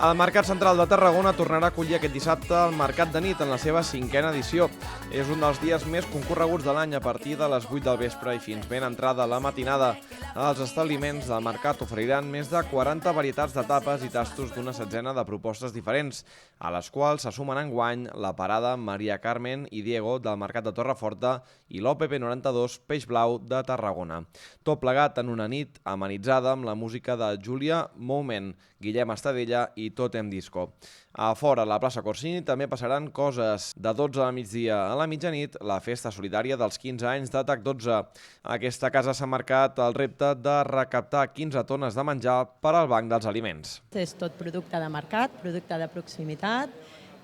El Mercat Central de Tarragona tornarà a acollir aquest dissabte el Mercat de nit en la seva 5a edició. És un dels dies més concorreguts de l'any a partir de les 8 del vespre i fins ben entrada la matinada. Els establiments del mercat oferiran més de 40 varietats de tapes i tastos d'una setzena de propostes diferents, a les quals se sumen enguany la parada Maria Carmen i Diego del Mercat de Torreforta i l'OPP 92 Peix Blau de Tarragona. Tot plegat en una nit amenitzada amb la música de Júlia Moment, Guillem Estadella i Totem Disco. A fora, a la plaça Corsini, també passaran coses. De 12 a la migdia a la mitjanit, la festa solidària dels 15 anys de TAC12. Aquesta casa s'ha marcat el repte de recaptar 15 tones de menjar per al Banc dels Aliments. És tot producte de mercat, producte de proximitat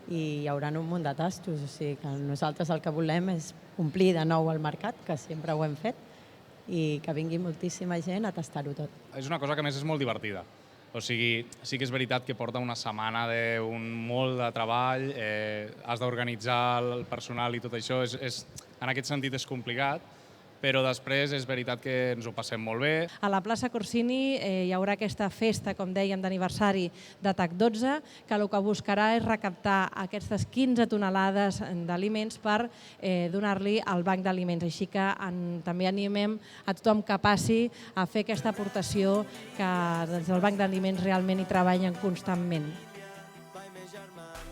i hi haurà un munt de tastos. O sigui que nosaltres el que volem és omplir de nou el mercat, que sempre ho hem fet, i que vingui moltíssima gent a tastar-ho tot. És una cosa que a més és molt divertida. O sigui, sí que és veritat que porta una setmana d'un molt de treball, has d'organitzar el personal i tot això, en aquest sentit és complicat, però després és veritat que ens ho passem molt bé. A la plaça Corsini hi haurà aquesta festa, com dèiem, d'aniversari de TAC12, que el que buscarà és recaptar aquestes 15 tonelades d'aliments per donar-li al Banc d'Aliments. Així que també animem a tothom que passi a fer aquesta aportació, que des del Banc d'Aliments realment hi treballen constantment.